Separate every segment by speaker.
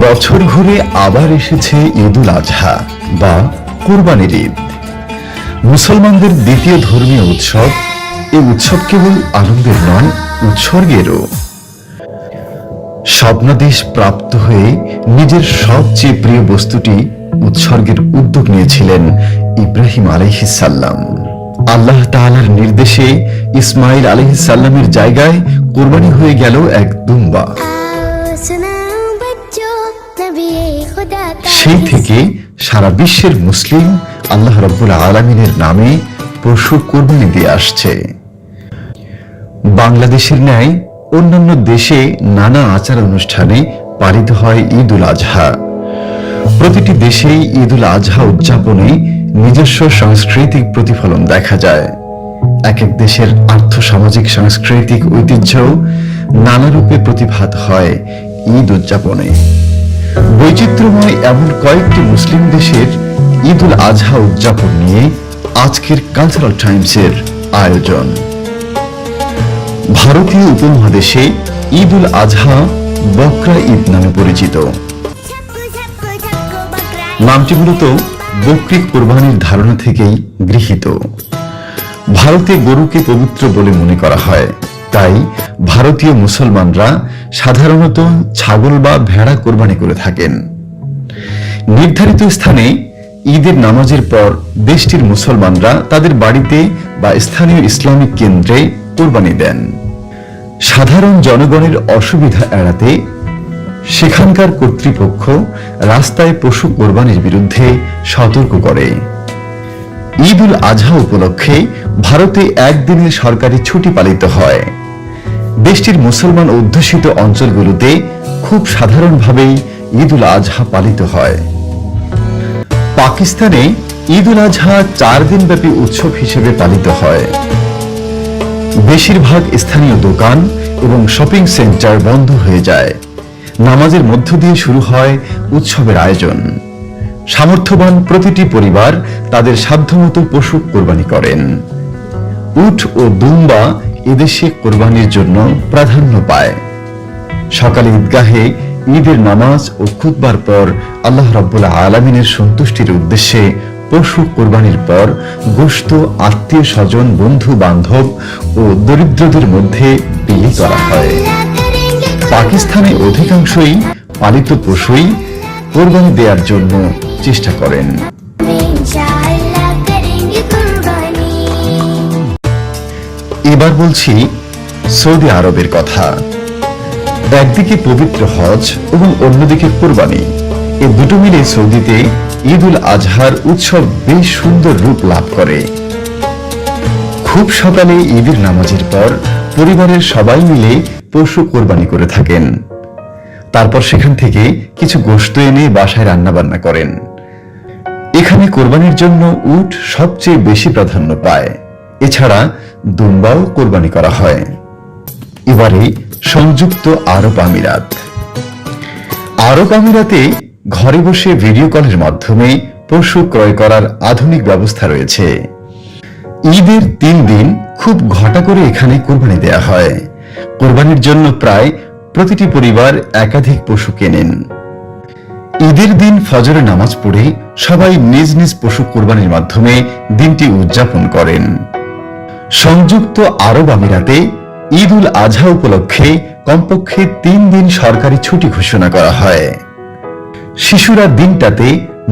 Speaker 1: বছর ঘুরে আবার এসেছে ঈদুল আজহা বা কুরবানির ঈদ। মুসলমানদের দ্বিতীয় ধর্মীয় উৎসব। এই উৎসব কেবল আনন্দের নয়, উৎসর্গেরও। স্বপ্নাদেশ প্রাপ্ত হয়ে নিজের সবচেয়ে প্রিয় বস্তুটি উৎসর্গের উদ্যোগ নিয়েছিলেন ইব্রাহিম আলাইহিস সালাম। আল্লাহ তাআলার নির্দেশে ইসমাইল আলাইহিস সালামের জায়গায় কুরবানি হয়ে গেল এক দুম্বা। সেই থেকে সারা বিশ্বের মুসলিম আল্লাহ রাব্বুল আলামিনের নামে পশু কুরবানি দিয়ে আসছে। বাংলাদেশের ন্যায় অন্যান্য দেশে নানা আচার অনুষ্ঠানে পালিত হয় ঈদুল আজহা। প্রতিটি দেশেই ঈদুল আজহা উদযাপনে নিজস্ব সাংস্কৃতিক প্রতিফলন দেখা যায়। এক এক দেশের আর্থসামাজিক সাংস্কৃতিক ঐতিহ্য নানা রূপে প্রতিভাত হয় ঈদ উদযাপনে। বৈচিত্র্যময় এমন কয়েকটি মুসলিম দেশের ঈদুল আজহা উদযাপন নিয়ে আজকের কালচারাল টাইমসের আয়োজন। ভারতীয় উপমহাদেশে ঈদুল আজহা বকরা ঈদ নামে পরিচিত। নামটি মূলত বকরি কোরবানির ধারণা থেকেই গৃহীত। ভারতে গরুকে পবিত্র বলে মনে করা হয়, তাই ভারতীয় মুসলমানরা সাধারণত ছাগল বা ভেড়া কোরবানি করে থাকেন। নির্ধারিত স্থানে ঈদের নামাজের পর দেশটির মুসলমানরা তাদের বাড়িতে বা স্থানীয় ইসলামিক কেন্দ্রে কোরবানি দেন। সাধারণ জনগণের অসুবিধা এড়াতে সেখানকার কর্তৃপক্ষ রাস্তায় পশু কোরবানির বিরুদ্ধে সতর্ক করে। ঈদুল আজহা উপলক্ষে ভারতে একদিনের সরকারি ছুটি পালিত হয়। দেশটির মুসলমান অধ্যুষিত অঞ্চলগুলোতে খুব সাধারণভাবেই ঈদুল আজহা পালিত হয়। পাকিস্তানে ঈদুল আজহা 4 দিনব্যাপী উৎসব হিসেবে পালিত হয়। বেশিরভাগ স্থানীয় দোকান এবং শপিং সেন্টার বন্ধ হয়ে যায়। নামাজের মধ্য দিয়ে শুরু হয় উৎসবের আয়োজন। সামর্থ্যবান প্রতিটি পরিবার তাদের সাধ্যমতো পশু কোরবানি করেন। উট ও দুম্বা এদেশে কোরবানির জন্য প্রাধান্য পায়। সকালে ঈদগাহে ঈদের নামাজ ও খুতবার পর আল্লাহ রাব্বুল আলামিনের সন্তুষ্টির উদ্দেশ্যে পশু কোরবানির পর গোশত আত্মীয় স্বজন, বন্ধু বান্ধব ও দরিদ্রদের মধ্যে বিলি করা হয়। পাকিস্তানে অধিকাংশই পালিত পশুই কোরবানি দেওয়ার জন্য চেষ্টা করেন। এবার বলছি সৌদি আরবের কথা। একদিকে পবিত্র হজ এবং অন্যদিকে কোরবানি, এই দুটো মিলে সৌদিতে ঈদুল আজহার উৎসব বেশ সুন্দর রূপ লাভ করে। খুব সকালে ঈদের নামাজের পর পরিবারের সবাই মিলে পশু কোরবানি করে থাকেন। তারপর সেখান থেকে কিছু গোশত এনে বাসায় রান্না বান্না করেন। এখানে কোরবানির জন্য উট সবচেয়ে বেশি প্রাধান্য পায়। এছাড়া দুম্বাও কোরবানি করা হয়। এবারে সংযুক্ত আরব আমিরাত। আরব আমিরাতে ঘরে বসে ভিডিও কলের মাধ্যমে পশু ক্রয় করার আধুনিক ব্যবস্থা রয়েছে। ঈদের 3 দিন খুব ঘটা করে এখানে কোরবানি দেয়া হয়। কোরবানির জন্য প্রায় প্রতিটি পরিবার একাধিক পশু কেনেন। ঈদের দিন ফজরের নামাজ পড়ে সবাই নিজ নিজ পশু কোরবানির মাধ্যমে দিনটি উদযাপন করেন। সংযুক্ত আরব আমিরাতে ঈদুল আজহা উপলক্ষে কমপক্ষে 3 দিন সরকারি ছুটি ঘোষণা করা হয়। শিশুরা দিনটাতে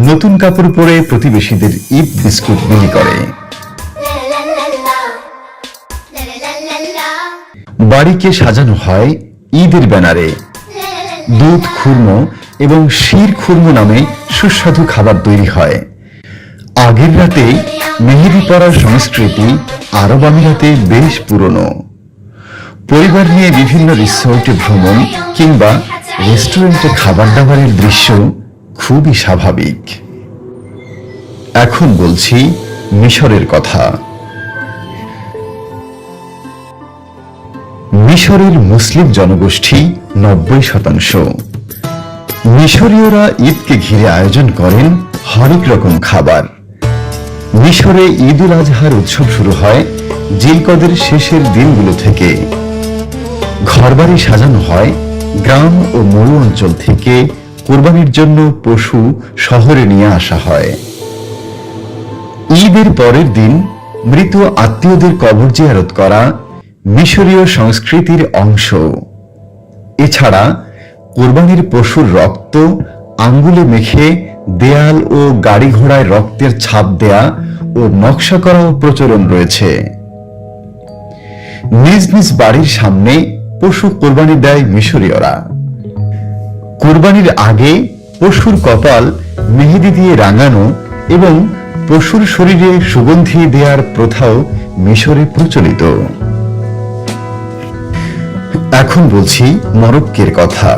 Speaker 1: নতুন কাপড় পরে প্রতিবেশীদের ঈদ বিস্কুট বিলি করে। বাড়িকে সাজানো হয় ঈদের ব্যানারে। দুধ খুরমো এবং শির খুরমো নামে সুস্বাদু খাবার তৈরি হয়। আগের রাতে মেহেদি পরার সংস্কৃতি আরব আমিরাতে বেশ পুরনো। পরিবার নিয়ে বিভিন্ন রিসোর্টে ভ্রমণ কিংবা রেস্টুরেন্টে খাবার দাবারের দৃশ্য খুবই স্বাভাবিক। এখন বলছি মিশরের কথা। মিশরের মুসলিম জনগোষ্ঠী 90%। মিশরীয়রা ঈদকে ঘিরে আয়োজন করেন হরেক রকম খাবার। মিশরে ঈদুল আজহার উৎসব শুরু হয় জিলকদের শেষের দিনগুলো থেকে। ঘরবাড়ি সাজানো হয় গ্রাম ও মরু অঞ্চল থেকে কোরবানির জন্য পশু শহরে নিয়ে আসা হয়। ঈদের পরের দিন মৃত আত্মীয়দের কবর জিয়ারত করা মিশরীয় সংস্কৃতির অংশ। এছাড়া কোরবানির পশুর রক্ত আঙ্গুলে মেখে দেয়াল ও গাড়ি ঘোড়ায় রক্তের ছাপ দেয়া ও নকশা করাও প্রচলন রয়েছে। নিজ নিজ বাড়ির সামনে পশু কোরবানি দেয় মিশরীয়রা। কোরবানির আগে পশুর কপাল মেহেদি দিয়ে রাঙানো এবং পশুর শরীরে সুগন্ধি দেওয়ার প্রথাও মিশরে প্রচলিত। এখন বলছি মরক্কোর কথা।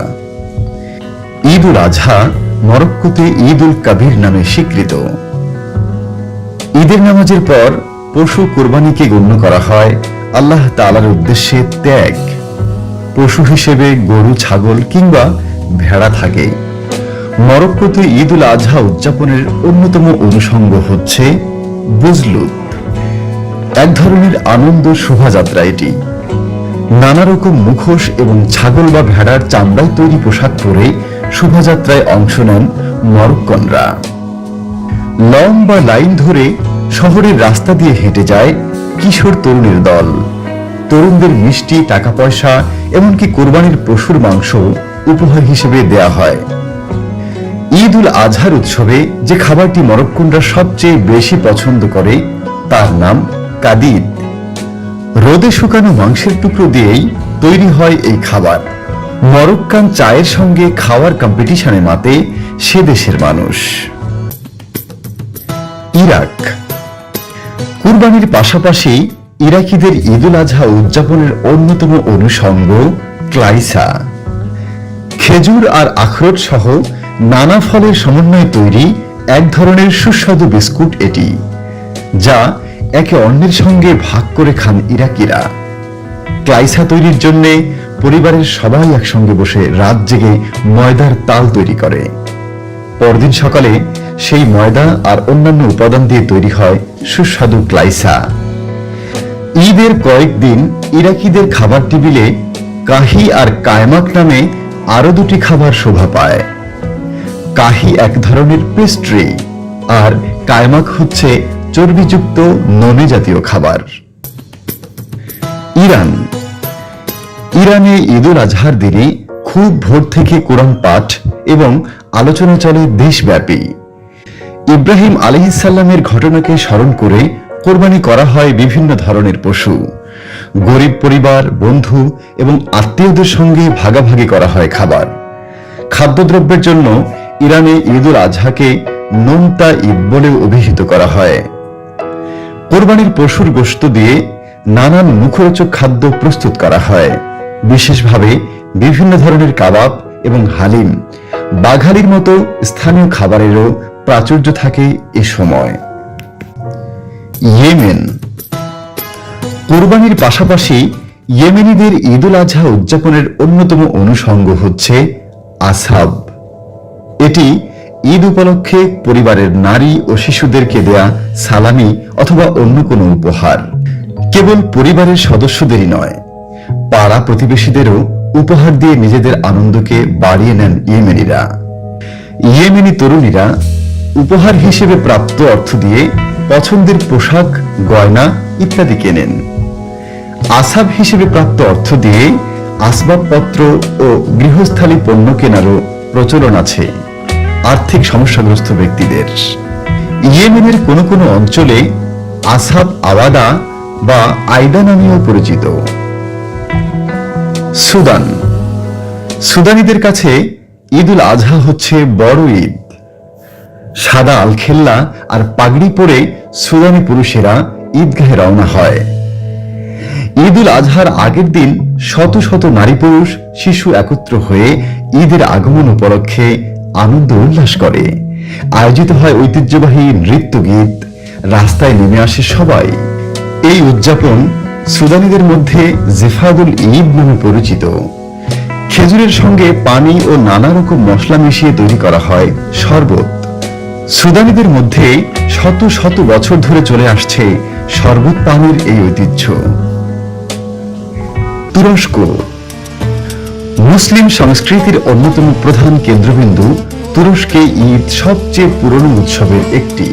Speaker 1: ঈদ উল আজহা মরক্কোতে ঈদ উল কাবির নামে স্বীকৃত। ঈদের নামাজের পর পশু কোরবানিকে গণ্য করা হয় আল্লাহ তাআলার উদ্দেশ্যে ত্যাগ। পশু হিসেবে গরু, ছাগল কিংবা ভেড়া থাকে। মরক্কোতে ঈদ উল আজহা উদযাপনের অন্যতম অনুষঙ্গ হচ্ছে বুজলুত, এক ধরনের আনন্দ শোভাযাত্রা। এটি নানা রকম মুখোশ এবং ছাগল বা ভেড়ার চামড়ায় তৈরি পোশাক পরে শোভাযাত্রায় অংশ নেন মরক্কনরা। লম্বা লাইন ধরে শহরের রাস্তা দিয়ে হেঁটে যায় কিশোর তরুণের দল। তরুণদের মিষ্টি, টাকা পয়সা, এমনকি কোরবানির পশুর মাংস উপহার হিসেবে দেয়া হয়। ঈদ উল আজহার উৎসবে যে খাবারটি মরক্কনরা সবচেয়ে বেশি পছন্দ করে তার নাম কাদিদ। রোদে শুকানো মাংসের টুকরো দিয়েই তৈরি হয় এই খাবার। মরক্কান চায়ের সঙ্গে খাওয়ার কম্পিটিশনে মাতে সে দেশের মানুষ। ইরাক। কুরবানির পাশাপাশি ইরাকিদের ঈদ উল আজহা উদযাপনের অন্যতম অনুষঙ্গ ক্লাইসা। খেজুর আর আখরোট সহ নানা ফলের সমন্বয়ে তৈরি এক ধরনের সুস্বাদু বিস্কুট এটি, যা একে অন্যের সঙ্গে ভাগ করে খান ইরাকিরা। ক্লাইসা তৈরির জন্য পরিবারের সবাই একসঙ্গে বসে রাত জেগে ময়দার তাল তৈরি করে। পরদিন সকালে সেই ময়দা আর অন্যান্য উপাদান দিয়ে তৈরি হয় সুস্বাদু ক্লাইসা। ঈদের কয়েকদিন ইরাকিদের খাবার টেবিলে কাহি আর কায়মাক নামে আরো দুটি খাবার শোভা পায়। কাহি এক ধরনের পেস্ট্রি আর কায়মাক হচ্ছে চর্বিযুক্ত ননে জাতীয় খাবার। ইরান। ইরানে ঈদ উল আজহার দিনে খুব ভোর থেকে কোরআন পাঠ এবং আলোচনা চলে দেশব্যাপী। ইব্রাহিম আলাইহিস সালামের ঘটনাকে স্মরণ করে কোরবানি করা হয় বিভিন্ন ধরনের পশু। গরিব পরিবার, বন্ধু এবং আত্মীয়দের সঙ্গে ভাগাভাগি করা হয় খাবার। খাদ্যদ্রব্যের জন্য ইরানে ঈদ উল আজহাকে নোনতা ঈদ বলে অভিহিত করা হয়। কোরবানির পশুর গোশত দিয়ে নানান মুখরোচক খাদ্য প্রস্তুত করা হয়। বিশেষভাবে বিভিন্ন ধরনের কাবাব এবং হালিম, বাঘালির মতো স্থানীয় খাবারেরও প্রাচুর্য থাকে এ সময়। ইয়েমেন। কোরবানির পাশাপাশি ইয়েমেনিদের ঈদ উল আজহা উদযাপনের অন্যতম অনুষঙ্গ হচ্ছে আসহাব। এটি ঈদ উপলক্ষে পরিবারের নারী ও শিশুদেরকে দেয়া সালামি অথবা অন্য কোনো উপহার। কেবল পরিবারের সদস্যদেরই নয়, পাড়া প্রতিবেশীদেরও উপহার দিয়ে নিজেদের আনন্দকে বাড়িয়ে নেন ইয়েমেনিরা। ইয়েমেনি তরুণীরা উপহার হিসেবে প্রাপ্ত অর্থ দিয়ে পছন্দের পোশাক, গয়না ইত্যাদি কেনেন। আসহাব হিসেবে প্রাপ্ত অর্থ দিয়ে আসবাবপত্র ও গৃহস্থালী পণ্য কেনারও প্রচলন আছে আর্থিক সমস্যাগ্রস্ত ব্যক্তিদের। ইয়েমেনের কোনো কোনো অঞ্চলে আসহাব আওয়াদা বা আইদা নামেও পরিচিত। সুদান। সুদানিদের কাছে ঈদ উল আজহা হচ্ছে বড় ঈদ। সাদা আলখেল্লা আর পাগড়ি পরে সুদানি পুরুষেরা ঈদগাহে রওনা হয়। ঈদ উল আজহার আগের দিন শত শত নারী পুরুষ শিশু একত্র হয়ে ঈদের আগমন উপলক্ষে আনন্দ উল্লাস করে। আয়োজিত হয় ঐতিহ্যবাহী নৃত্য গীত, রাস্তায় নেমে আসে সবাই। এই উদযাপন সুদানিদের মধ্যে জেফাদুল ঈদ নামে পরিচিত। খেজুরের সঙ্গে পানি ও নানা রকম মশলা মিশিয়ে তৈরি করা হয় শরবত। সুদানিদের মধ্যে শত শত বছর ধরে চলে আসছে শরবত পানের এই ঐতিহ্য। তুরস্ক। মুসলিম সংস্কৃতির অন্যতম প্রধান কেন্দ্রবিন্দু তুরস্কে ঈদ সবচেয়ে পুরনো উৎসবের একটি।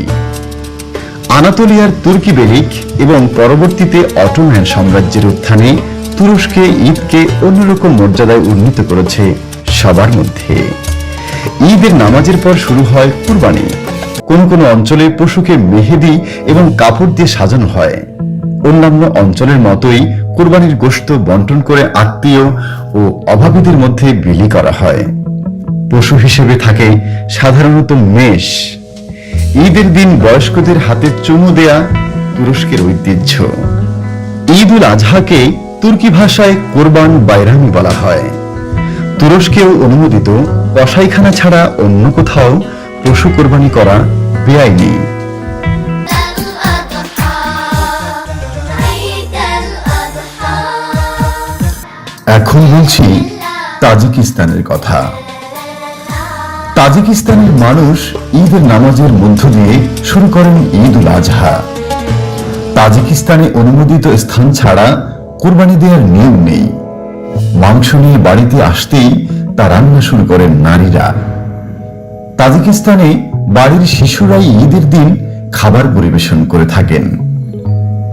Speaker 1: আনাতোলিয়ার তুর্কি বেলিক এবং পরবর্তীতে অটোম্যান সাম্রাজ্যের উত্থানে তুরস্কে ঈদকে অন্যরকম মর্যাদায় উন্নীত করেছে সবার মধ্যে। ঈদের নামাজের পর শুরু হয় কুরবানি। কোন কোন অঞ্চলে পশুকে মেহেদি এবং কাপড় দিয়ে সাজানো হয়। অন্যান্য অঞ্চলের মতোই কুরবানির গোশত বন্টন করে আত্মীয় ও অভাবীদের মধ্যে বিলি করা হয়। পশু হিসেবে থাকে সাধারণত মেষ। ঈদের দিন বয়স্কদের হাতে চুমু দেয়া তুরস্কের ঐতিহ্য। ঈদ উল আজহাকে তুর্কি ভাষায় কোরবান বাইরামি বলা হয়। তুরস্কেও অনুমোদিত কসাইখানা ছাড়া অন্য কোথাও পশু কোরবানি করা বেআইনি। এখন বলছি তাজিকিস্তানের কথা। তাজিকিস্তানের মানুষ ঈদের নামাজের মধ্য দিয়ে শুরু করেন ঈদ উল আজহা। তাজিকিস্তানে অনুমোদিত স্থান ছাড়া কুরবানি দেওয়ার নিয়ম নেই। মাংস নিয়ে বাড়িতে আসতেই তা রান্না শুরু করেন নারীরা। তাজিকিস্তানে বাড়ির শিশুরাই ঈদের দিন খাবার পরিবেশন করে থাকেন।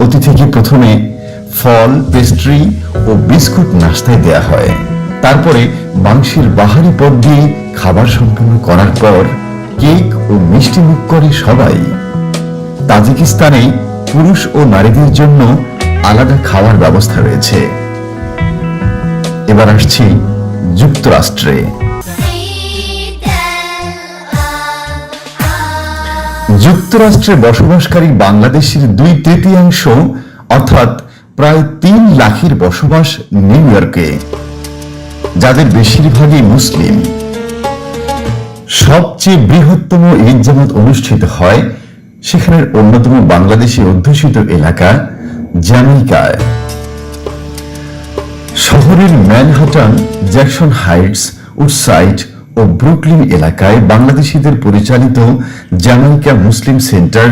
Speaker 1: অতিথিকে প্রথমে ফল, পেস্ট্রি ও বিস্কুট নাস্তায় দেয়া হয়। তারপরে মাংসের বাহারি পদ দিয়ে খাবার সম্পন্ন করার পর কেক ও মিষ্টি মুখ করে সবাই। তাজিকিস্তানে পুরুষ ও নারীদের জন্য আলাদা খাওয়ার ব্যবস্থা রয়েছে। এবার আসছি যুক্তরাষ্ট্রে। যুক্তরাষ্ট্রে বসবাসকারী বাংলাদেশের 2/3 অর্থাৎ প্রায় 3 লাখের বসবাস নিউ ইয়র্কে, যাদের বেশিরভাগই মুসলিম। সবচেয়ে বৃহত্তম ঈদ জামাত অনুষ্ঠিত হয় সেখানের অন্যতম বাংলাদেশি অধ্যুষিত এলাকা জ্যামাইকায়। শহরের ম্যানহাটন, জ্যাকসন হাইটস, উডসাইড ও ব্রুকলিন এলাকায় বাংলাদেশিদের পরিচালিত Jamaica Muslim centre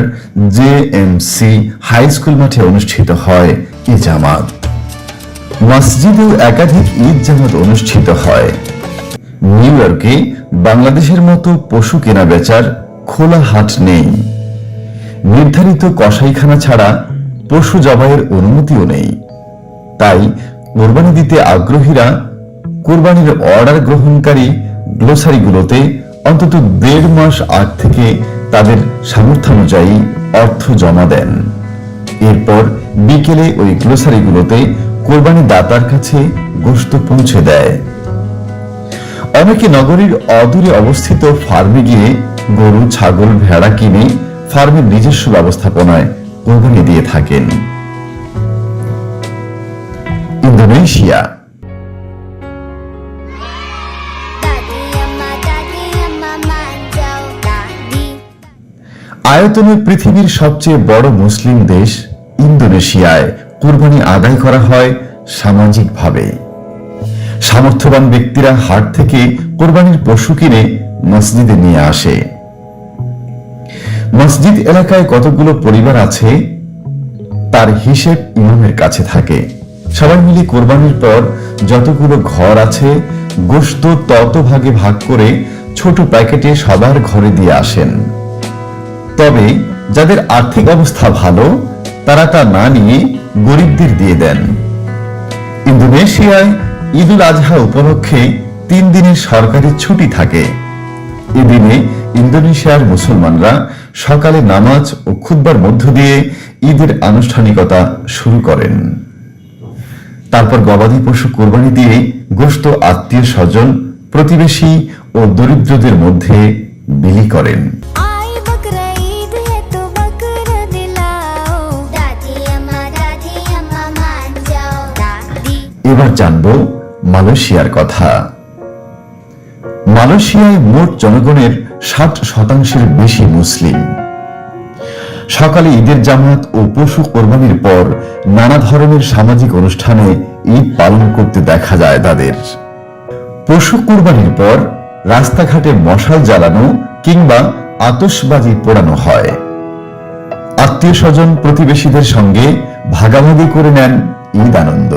Speaker 1: JMC high school মাঠে অনুষ্ঠিত হয় এই জামাত। মসজিদেও একাধিক ঈদ জামাত অনুষ্ঠিত হয়। নিউ ইয়র্কে বাংলাদেশের মতো পশু কেনা বেচার খোলা হাট নেই। নির্ধারিত কসাইখানা ছাড়া পশু জবাইয়ের অনুমতিও নেই। তাই কোরবানি দিতে আগ্রহীরা কোরবানির অর্ডার গ্রহণকারী গ্লোসারিগুলোতে অন্তত 1.5 মাস আগ থেকে তাদের সামর্থ্যানুযায়ী অর্থ জমা দেন। এরপর বিকেলে ওই গ্লোসারিগুলোতে কোরবানি দাতার কাছে গোশত পৌঁছে দেয়। অনেকে নগরীর অদূরে অবস্থিত ফার্মে গিয়ে গরু, ছাগল, ভেড়া কিনে ফার্মের নিজস্ব ব্যবস্থাপনায় কোরবানি দিয়ে থাকেন। ইন্দোনেশিয়া। আয়তনে পৃথিবীর সবচেয়ে বড় মুসলিম দেশ ইন্দোনেশিয়ায় কুরবানি আদায় করা হয় সামাজিকভাবে। সামর্থ্যবান ব্যক্তিরা হাট থেকে কোরবানির পশু কিনে মসজিদে নিয়ে আসে। মসজিদ এলাকায় কতগুলো পরিবার আছে তার হিসেব ইমামের কাছে থাকে। সবাই মিলে কোরবানির পর যতগুলো ঘর আছে গোশত তত ভাগে ভাগ করে ছোট প্যাকেটে সবার ঘরে দিয়ে আসেন। তবে যাদের আর্থিক অবস্থা ভালো তারা তা না নিয়ে গরিবদের দিয়ে দেন। ইন্দোনেশিয়ায় ঈদ উল আজহা উপলক্ষে 3 দিনের সরকারি ছুটি থাকে। এদিনে ইন্দোনেশিয়ার মুসলমানরা সকালে নামাজ ও খুতবার মধ্য দিয়ে ঈদের আনুষ্ঠানিকতা শুরু করেন। তারপর গবাদি পশু কোরবানি দিয়ে গোশত আত্মীয় স্বজন, প্রতিবেশী ও দরিদ্রদের মধ্যে বিলি করেন। এবার জানব মালয়েশিয়ার কথা। মালয়েশিয়ায় মোট জনগণের 60% বেশি মুসলিম। সকালে ঈদের জামাত ও পশু কোরবানির পর নানা ধরনের সামাজিক অনুষ্ঠানে ঈদ পালন করতে দেখা যায় তাদের। পশু কোরবানির পর রাস্তাঘাটে মশাল জ্বালানো কিংবা আতশবাজি পোড়ানো হয়। আত্মীয় স্বজন, প্রতিবেশীদের সঙ্গে ভাগাভাগি করে নেন ঈদ আনন্দ।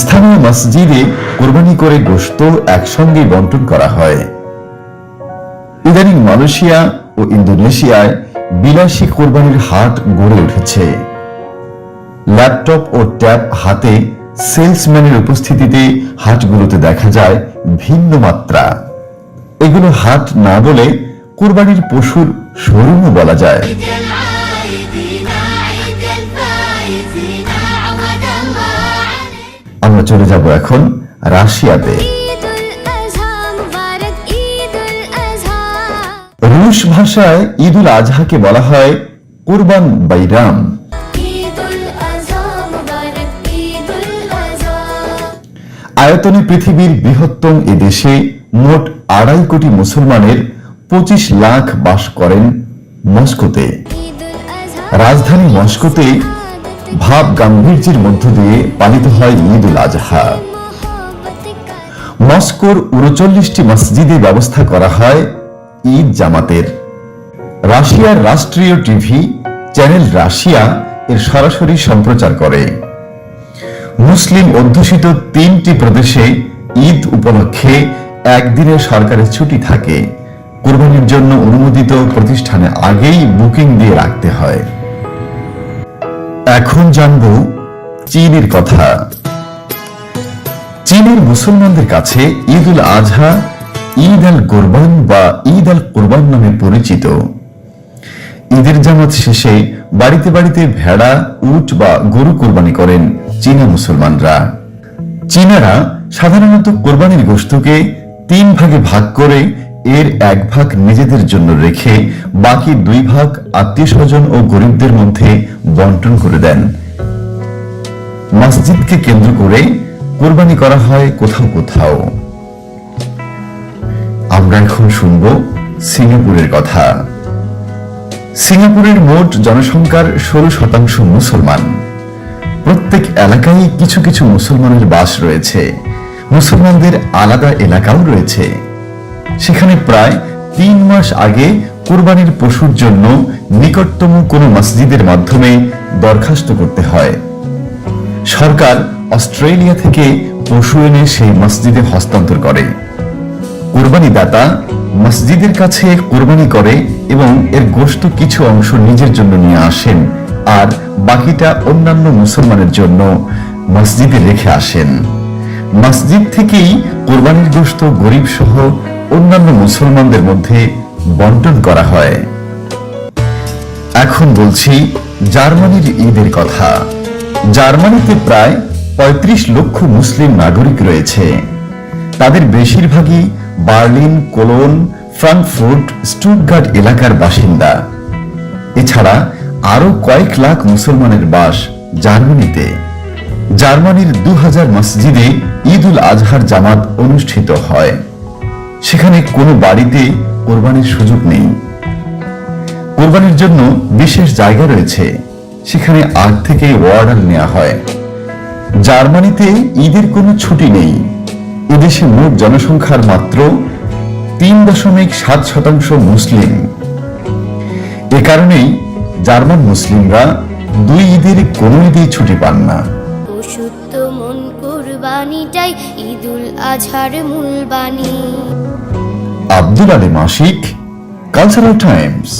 Speaker 1: স্থানীয় মসজিদে কোরবানি করে গোশত একসঙ্গে বন্টন করা হয়। ইদানিং মালয়েশিয়া ও ইন্দোনেশিয়ায় বিলাসী কোরবানির হাট গড়ে উঠেছে। ল্যাপটপ ও ট্যাব হাতে সেলসম্যানের উপস্থিতিতে হাটগুলোতে দেখা যায় ভিন্ন মাত্রা। এগুলো হাট না বলে কোরবানির পশুর শোরুমও বলা যায়। আমরা চলে যাব এখন রাশিয়াতে। রুশ ভাষায় ঈদ উল আজহাকে বলা হয় কুরবান বাইরাম। আয়তনে পৃথিবীর বৃহত্তম এ দেশে মোট 2.5 কোটি মুসলমানের 25 লাখ বাস করেন মস্কোতে। রাজধানী মস্কোতে ভাব গাম্ভীর্যের মধ্য দিয়ে পালিত হয় ঈদ উল আজহা। মস্কোর 39টি মসজিদে ব্যবস্থা করা হয় ঈদ জামাতের। রাশিয়ার রাষ্ট্রীয় টিভি চ্যানেল রাশিয়া এর সরাসরি সম্প্রচার করে। মুসলিম অধ্যুষিত 3টি প্রদেশে ঈদ উপলক্ষে একদিনের সরকারের ছুটি থাকে। কুরবানির জন্য অনুমোদিত প্রতিষ্ঠানে আগেই বুকিং দিয়ে রাখতে হয়। এখন জানব চীনের কথা। চীনের মুসলমানদের কাছে ঈদ উল আজহা ঈদ আল কোরবান বা ঈদ আল কোরবান নামে পরিচিত। ঈদের জামাত শেষে বাড়িতে বাড়িতে ভেড়া, উট বা গরু কোরবানি করেন চীনা মুসলমানরা। চীনারা সাধারণত কোরবানির গোশতকে 3 ভাগে ভাগ করে এর 1 ভাগ নিজেদের জন্য রেখে বাকি 2 ভাগ আত্মীয় স্বজন ও গরিবদের মধ্যে বন্টন করে দেন। মসজিদকে কেন্দ্র করে কোরবানি করা হয় কোথাও কোথাও। আমরা এখন শুনব সিঙ্গাপুরের কথা। সিঙ্গাপুরের মোট জনসংখ্যার 16% মুসলমান। প্রত্যেক এলাকায় কিছু কিছু মুসলমানের বাস রয়েছে। মুসলমানদের আলাদা এলাকাও রয়েছে। সেখানে প্রায় 3 মাস আগে কুরবানির পশুর জন্য নিকটতম কোনো মসজিদের মাধ্যমে দরখাস্ত করতে হয়। সরকার অস্ট্রেলিয়া থেকে পশু এনে সেই মসজিদে হস্তান্তর করে। কুরবানি দাতা মসজিদের কাছে কুরবানি করে এবং এর গোশত কিছু অংশ নিজের জন্য নিয়ে আসেন আর বাকিটা অন্যান্য মুসলমানের জন্য মসজিদে রেখে আসেন। মসজিদ থেকেই কুরবানির গোশত গরিব সহ অন্যান্য মুসলমানদের মধ্যে বন্টন করা হয়। এখন বলছি জার্মানির ঈদের কথা। জার্মানিতে প্রায় 35 লক্ষ মুসলিম নাগরিক রয়েছে। তাদের বেশিরভাগই বার্লিন, কোলোন, ফ্রাঙ্কফুর্ট, স্টুটগার্ট এলাকার বাসিন্দা। এছাড়া আরো কয়েক লাখ মুসলমানের বাস জার্মানিতে। জার্মানির 2000 মসজিদে ঈদ উল আজহার জামাত অনুষ্ঠিত হয়। সেখানে কোনো বাড়িতে কোরবানির সুযোগ নেই। কোরবানির জন্য বিশেষ জায়গা রয়েছে, সেখানে আগ থেকে অর্ডার নেওয়া হয়। জার্মানিতে ঈদের কোনো ছুটি নেই। এদেশে মোট জনসংখ্যার মাত্র 3.7% মুসলিম। এ কারণেই জার্মান মুসলিমরা 2 ঈদের কোনো ঈদেই ছুটি পান না।
Speaker 2: পশুত্ব মন কুরবানিটাই ঈদ উল আজহার মূল বাণী।
Speaker 1: আব্দুল আলী মাসিক, কালচারাল টাইমস।